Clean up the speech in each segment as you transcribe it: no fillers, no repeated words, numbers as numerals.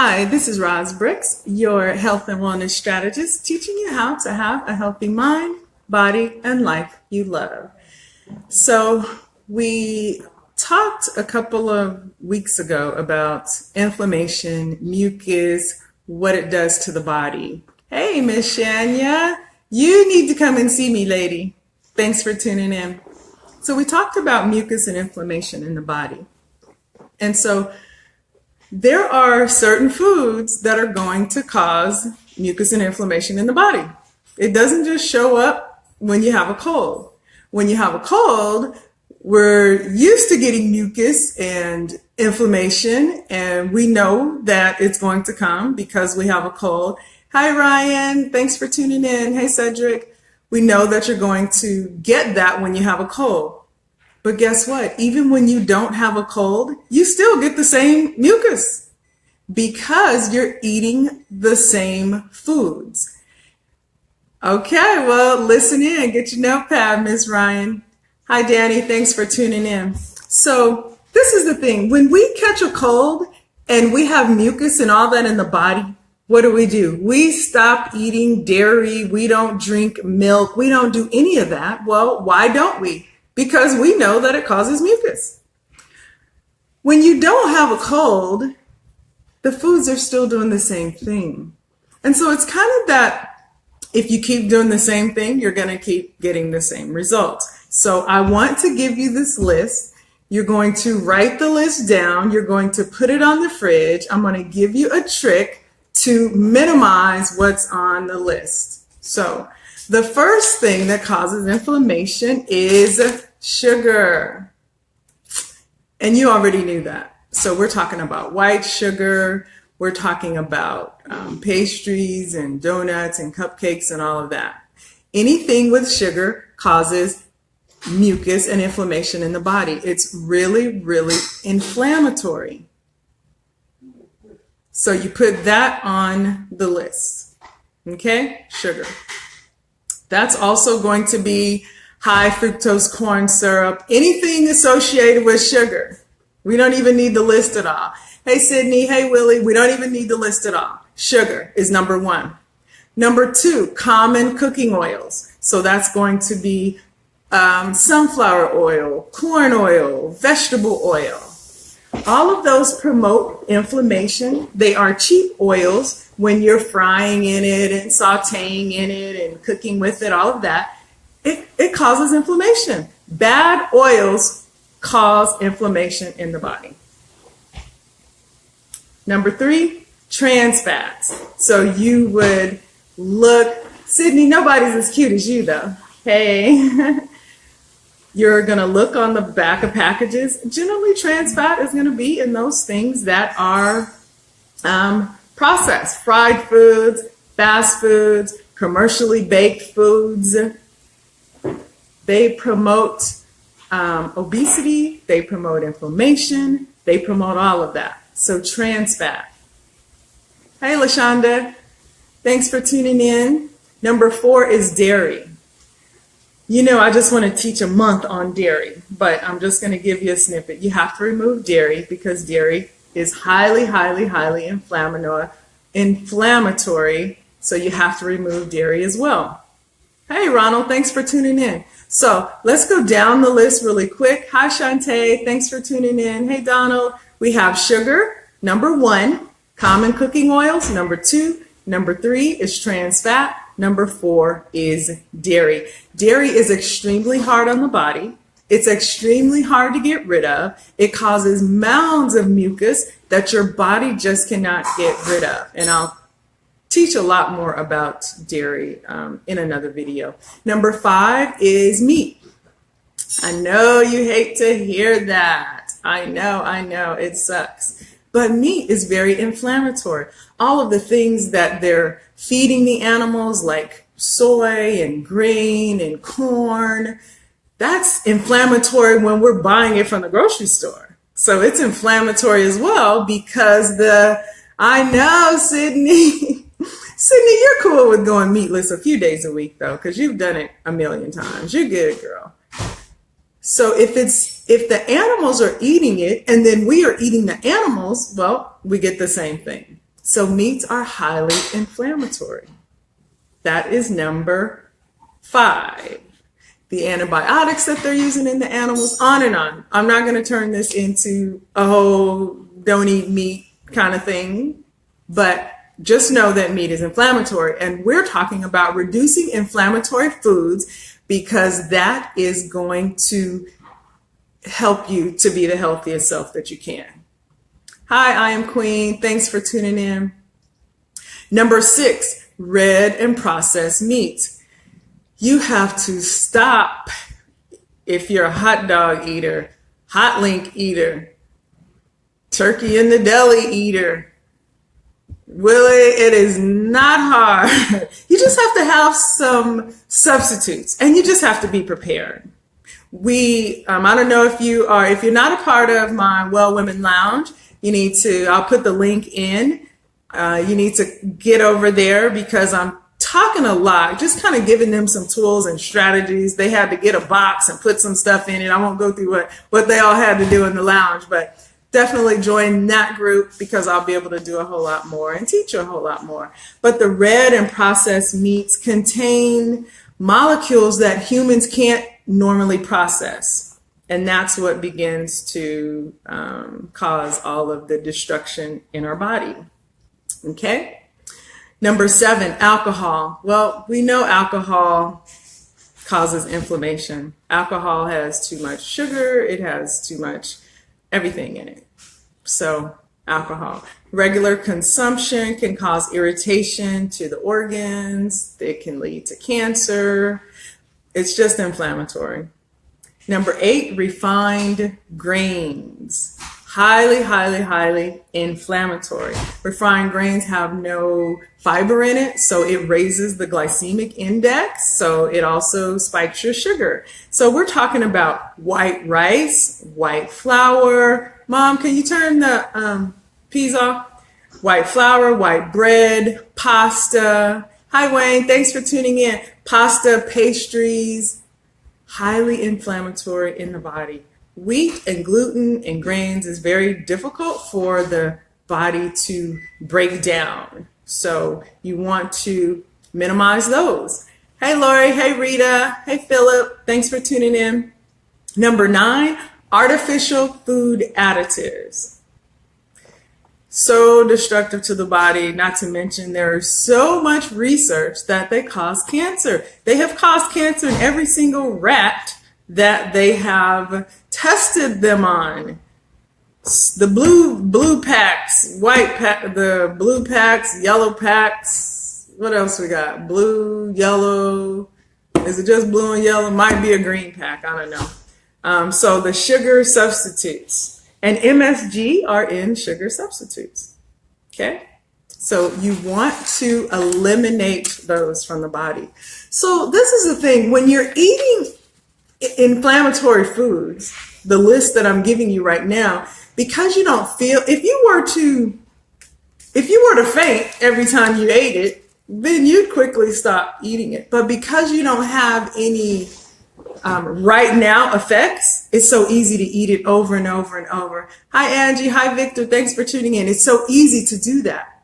Hi, this is Roz Brooks, your health and wellness strategist, teaching you how to have a healthy mind, body, and life you love. So we talked a couple of weeks ago about inflammation, mucus, what it does to the body. Hey, Miss Shania, you need to come and see me, lady. Thanks for tuning in. So we talked about mucus and inflammation in the body. And so there are certain foods that are going to cause mucus and inflammation in the body. It doesn't just show up when you have a cold. When you have a cold, we're used to getting mucus and inflammation, and we know that it's going to come because we have a cold. Hi, Ryan. Thanks for tuning in. Hey, Cedric. We know that you're going to get that when you have a cold. But guess what? Even when you don't have a cold, you still get the same mucus because you're eating the same foods. Okay, well, listen in. Get your notepad, Miss Ryan. Hi, Danny. Thanks for tuning in. So this is the thing. When we catch a cold and we have mucus and all that in the body, what do? We stop eating dairy. We don't drink milk. We don't do any of that. Well, why don't we? Because we know that it causes mucus. When you don't have a cold, the foods are still doing the same thing. And so it's kind of that if you keep doing the same thing, you're going to keep getting the same results. So I want to give you this list. You're going to write the list down. You're going to put it on the fridge. I'm going to give you a trick to minimize what's on the list. So the first thing that causes inflammation is sugar. And you already knew that. So we're talking about white sugar. We're talking about pastries and donuts and cupcakes and all of that. Anything with sugar causes mucus and inflammation in the body. It's really, really inflammatory. So you put that on the list. Okay? Sugar. That's also going to be high fructose corn syrup, anything associated with sugar. We don't even need the list at all. Hey, Sydney. Hey, Willie. We don't even need the list at all. Sugar is number one. Number two, common cooking oils. So that's going to be sunflower oil, corn oil, vegetable oil. All of those promote inflammation. They are cheap oils when you're frying in it and sauteing in it and cooking with it, all of that. It causes inflammation. Bad oils cause inflammation in the body. Number three, trans fats. So you would look, Sydney, nobody's as cute as you though. Hey. You're going to look on the back of packages. Generally, trans fat is going to be in those things that are processed, fried foods, fast foods, commercially baked foods. They promote obesity. They promote inflammation. They promote all of that. So trans fat. Hey, LaShonda. Thanks for tuning in. Number four is dairy. You know, I just want to teach a month on dairy, but I'm just going to give you a snippet. You have to remove dairy because dairy is highly, highly, highly inflammatory. So you have to remove dairy as well. Hey, Ronald, thanks for tuning in. So let's go down the list really quick. Hi, Shantae. Thanks for tuning in. Hey, Donald. We have sugar, number one, common cooking oils, number two, number three is trans fat. Number four is dairy. Dairy is extremely hard on the body. It's extremely hard to get rid of. It causes mounds of mucus that your body just cannot get rid of. And I'll teach a lot more about dairy in another video. Number five is meat. I know you hate to hear that. I know, it sucks. But meat is very inflammatory. All of the things that they're feeding the animals like soy and grain and corn, that's inflammatory when we're buying it from the grocery store. So it's inflammatory as well because I know, Sydney. Sydney, you're cool with going meatless a few days a week though, because you've done it a million times. You're good, girl. So if the animals are eating it and then we are eating the animals, well, we get the same thing. So meats are highly inflammatory. That is number 5. The antibiotics that they're using in the animals, on and on. I'm not going to turn this into a whole don't eat meat kind of thing, but just know that meat is inflammatory. And we're talking about reducing inflammatory foods because that is going to help you to be the healthiest self that you can. Hi, I am Queen. Thanks for tuning in. Number 6, red and processed meats. You have to stop if you're a hot dog eater, hot link eater, turkey in the deli eater. Willie, it is not hard. You just have to have some substitutes and you just have to be prepared. I don't know if you're not a part of my Well Women Lounge, I'll put the link in. You need to get over there because I'm talking a lot, just kind of giving them some tools and strategies. They had to get a box and put some stuff in it. I won't go through what they all had to do in the lounge, but definitely join that group because I'll be able to do a whole lot more and teach you a whole lot more. But the red and processed meats contain molecules that humans can't normally process. And that's what begins to cause all of the destruction in our body. Okay. Number 7, alcohol. Well, we know alcohol causes inflammation. Alcohol has too much sugar. It has too much everything in it. So alcohol. Regular consumption can cause irritation to the organs. It can lead to cancer. It's just inflammatory. Number 8, refined grains. Highly, highly, highly inflammatory. Refined grains have no fiber in it, so it raises the glycemic index, so it also spikes your sugar. So we're talking about white rice, white flour. Mom, can you turn the peas off? White flour, white bread, pasta. Hi, Wayne. Thanks for tuning in. Pasta, pastries, highly inflammatory in the body. Wheat and gluten and grains is very difficult for the body to break down. So you want to minimize those. Hey, Lori. Hey, Rita. Hey, Philip. Thanks for tuning in. Number 9, artificial food additives. So destructive to the body, not to mention there is so much research that they cause cancer. They have caused cancer in every single rat that they have tested them on. The blue packs, the blue packs, yellow packs. What else we got? Blue, yellow. Is it just blue and yellow? Might be a green pack. I don't know. So the sugar substitutes and MSG are in sugar substitutes. Okay. So you want to eliminate those from the body. So this is the thing. When you're eating inflammatory foods, the list that I'm giving you right now, because you don't feel, if you were to faint every time you ate it, then you'd quickly stop eating it. But because you don't have any right now effects, it's so easy to eat it over and over and over. Hi, Angie. Hi, Victor. Thanks for tuning in. It's so easy to do that.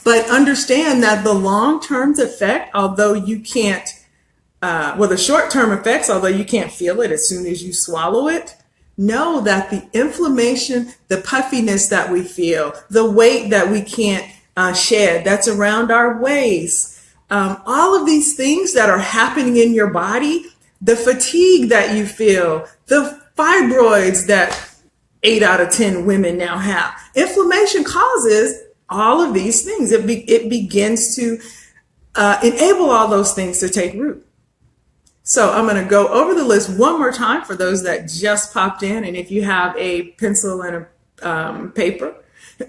But understand that the long-term effect, although you can't, the short-term effects, although you can't feel it as soon as you swallow it, know that the inflammation, the puffiness that we feel, the weight that we can't shed, that's around our waist, all of these things that are happening in your body, the fatigue that you feel, the fibroids that 8 out of 10 women now have. Inflammation causes all of these things. It begins to enable all those things to take root. So I'm going to go over the list one more time for those that just popped in. And if you have a pencil and a paper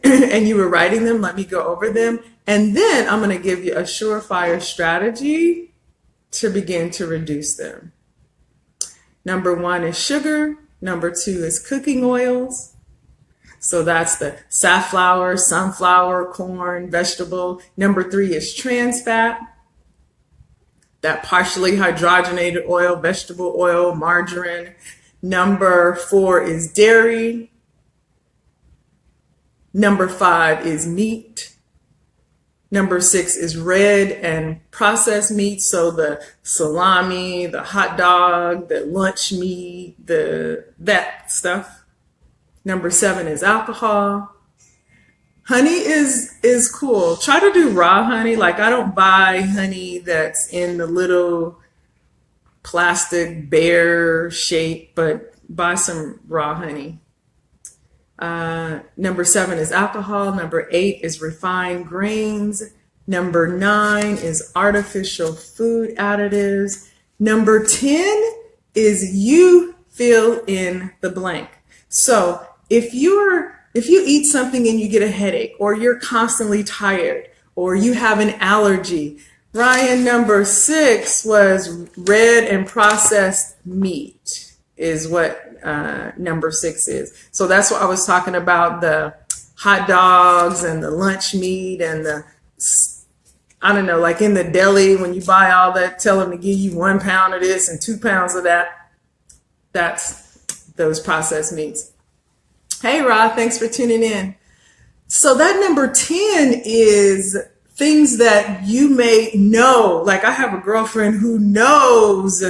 and you were writing them, let me go over them. And then I'm going to give you a surefire strategy to begin to reduce them. Number 1 is sugar. Number 2 is cooking oils. So that's the safflower, sunflower, corn, vegetable. Number 3 is trans fat. That partially hydrogenated oil, vegetable oil, margarine. Number 4 is dairy. Number 5 is meat. Number 6 is red and processed meat. So the salami, the hot dog, the lunch meat, that stuff. Number 7 is alcohol. Honey is cool. Try to do raw honey. Like, I don't buy honey that's in the little plastic bear shape, but buy some raw honey. Number 7 is alcohol. Number 8 is refined grains. Number 9 is artificial food additives. Number 10 is you fill in the blank. So if you eat something and you get a headache, or you're constantly tired, or you have an allergy, Ryan, number 6 was red and processed meat is what number 6 is. So that's what I was talking about, the hot dogs and the lunch meat and I don't know, like in the deli when you buy all that, tell them to give you 1 pound of this and 2 pounds of that. That's those processed meats. Hey, Rod, thanks for tuning in. So that number 10 is things that you may know. Like, I have a girlfriend who knows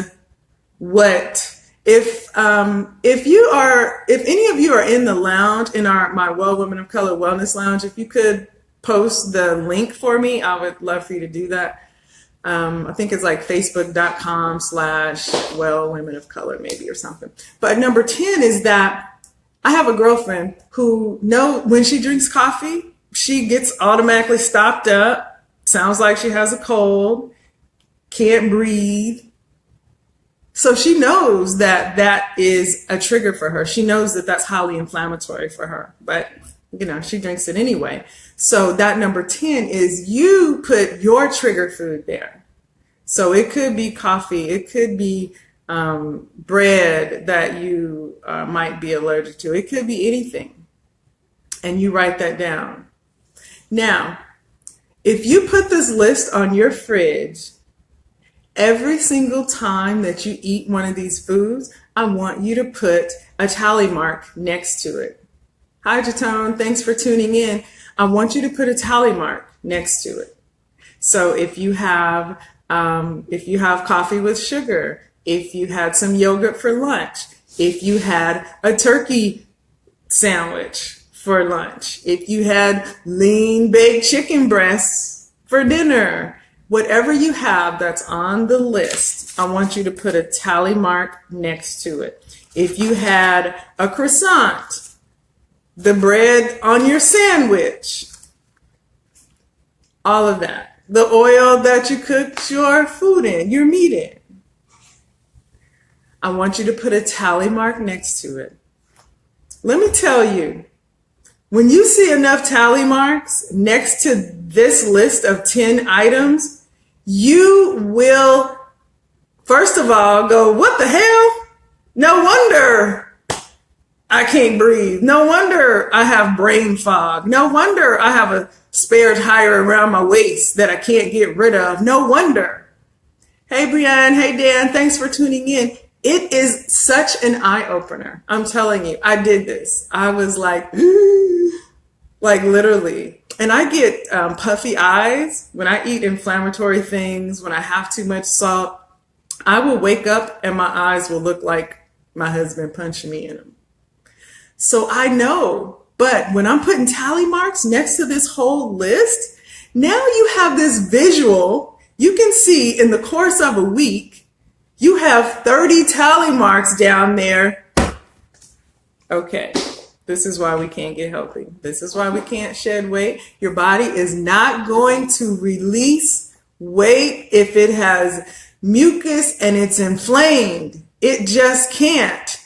what, if any of you are in the lounge, in my Well Women of Color Wellness Lounge, if you could post the link for me, I would love for you to do that. I think it's like facebook.com/Well Women of Color maybe, or something. But number 10 is that I have a girlfriend who when she drinks coffee, she gets automatically stopped up, sounds like she has a cold, can't breathe. So she knows that that is a trigger for her. She knows that that's highly inflammatory for her, but she drinks it anyway. So that number 10 is you put your trigger food there. So it could be coffee, it could be bread that you might be allergic to. It could be anything. And you write that down. Now, if you put this list on your fridge, every single time that you eat one of these foods, I want you to put a tally mark next to it. Hi, Jatone. Thanks for tuning in. I want you to put a tally mark next to it. So if you have coffee with sugar, if you had some yogurt for lunch, if you had a turkey sandwich for lunch, if you had lean baked chicken breasts for dinner, whatever you have that's on the list, I want you to put a tally mark next to it. If you had a croissant, the bread on your sandwich, all of that, the oil that you cooked your food in, your meat in, I want you to put a tally mark next to it. Let me tell you, when you see enough tally marks next to this list of 10 items, you will, first of all, go, what the hell? No wonder I can't breathe. No wonder I have brain fog. No wonder I have a spare tire around my waist that I can't get rid of. No wonder. Hey, Brianne. Hey, Dan. Thanks for tuning in. It is such an eye-opener. I'm telling you, I did this. I was like, like literally. And I get puffy eyes when I eat inflammatory things, when I have too much salt. I will wake up and my eyes will look like my husband punching me in them. So I know, but when I'm putting tally marks next to this whole list, now you have this visual. You can see in the course of a week, you have 30 tally marks down there. Okay, this is why we can't get healthy. This is why we can't shed weight. Your body is not going to release weight if it has mucus and it's inflamed. It just can't.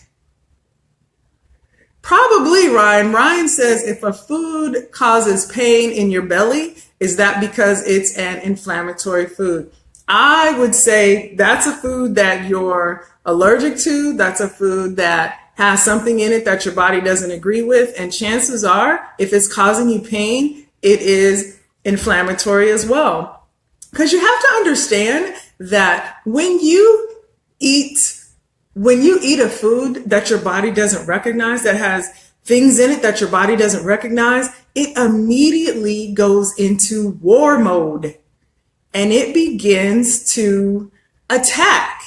Probably, Ryan. Ryan says if a food causes pain in your belly, is that because it's an inflammatory food? I would say that's a food that you're allergic to. That's a food that has something in it that your body doesn't agree with. And chances are, if it's causing you pain, it is inflammatory as well. Because you have to understand that when you eat a food that your body doesn't recognize, that has things in it that your body doesn't recognize, it immediately goes into war mode and it begins to attack.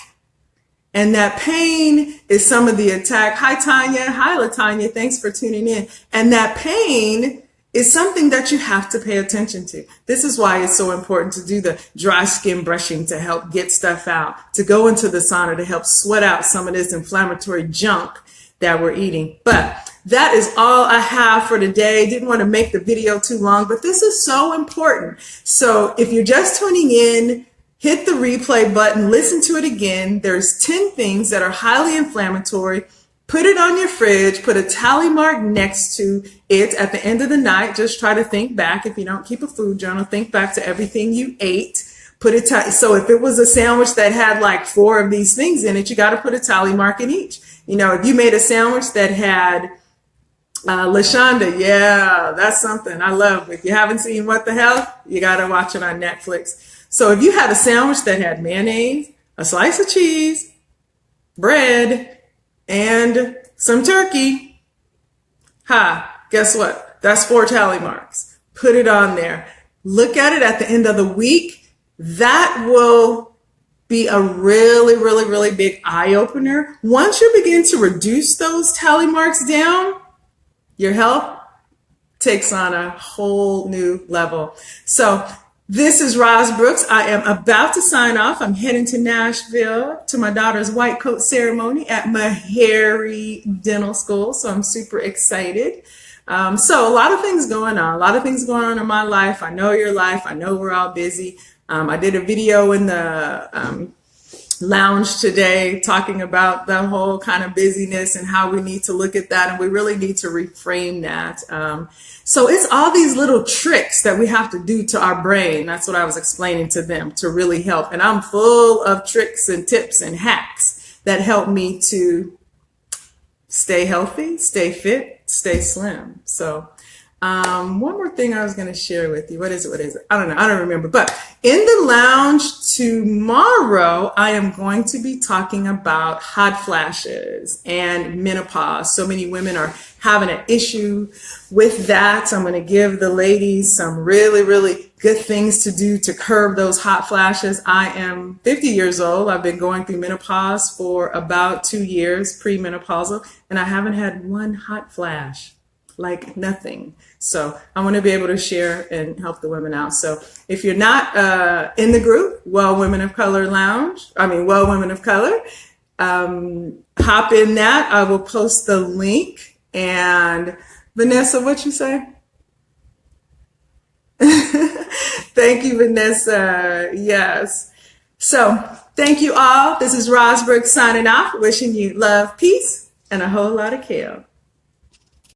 And that pain is some of the attack. Hi, Tanya. Hi, LaTanya. Thanks for tuning in. And that pain is something that you have to pay attention to. This is why it's so important to do the dry skin brushing to help get stuff out, to go into the sauna to help sweat out some of this inflammatory junk that we're eating. But that is all I have for today. Didn't want to make the video too long, but this is so important. So if you're just tuning in, hit the replay button, listen to it again. There's 10 things that are highly inflammatory. Put it on your fridge, put a tally mark next to it at the end of the night. Just try to think back. If you don't keep a food journal, think back to everything you ate. Put it, so if it was a sandwich that had like 4 of these things in it, you got to put a tally mark in each. You know, if you made a sandwich that had LaShonda, yeah, that's something I love. If you haven't seen What the Health, you got to watch it on Netflix. So if you had a sandwich that had mayonnaise, a slice of cheese, bread, and some turkey, guess what? That's 4 tally marks. Put it on there. Look at it at the end of the week. That will be a really, really, really big eye opener. Once you begin to reduce those tally marks down, your health takes on a whole new level. So this is Roz Brooks. I am about to sign off. I'm heading to Nashville to my daughter's white coat ceremony at Meharry Dental School. So I'm super excited. So a lot of things going on in my life. I know your life. I know we're all busy. I did a video in the lounge today talking about the whole kind of busyness and how we need to look at that, and we really need to reframe that. So it's all these little tricks that we have to do to our brain. That's what I was explaining to them to really help. And I'm full of tricks and tips and hacks that help me to stay healthy, stay fit, stay slim. So one more thing I was going to share with you. What is it? I don't know. I don't remember. But in the lounge tomorrow, I am going to be talking about hot flashes and menopause. So many women are having an issue with that. So I'm going to give the ladies some really, really good things to do to curb those hot flashes. I am 50 years old. I've been going through menopause for about 2 years, premenopausal, and I haven't had one hot flash. Like nothing. So I want to be able to share and help the women out. So if you're not in the group, Well Women of Color, hop in that. I will post the link. And Vanessa, what you say? Thank you, Vanessa. Yes. So thank you all. This is Roz Brooks signing off, wishing you love, peace, and a whole lot of kale.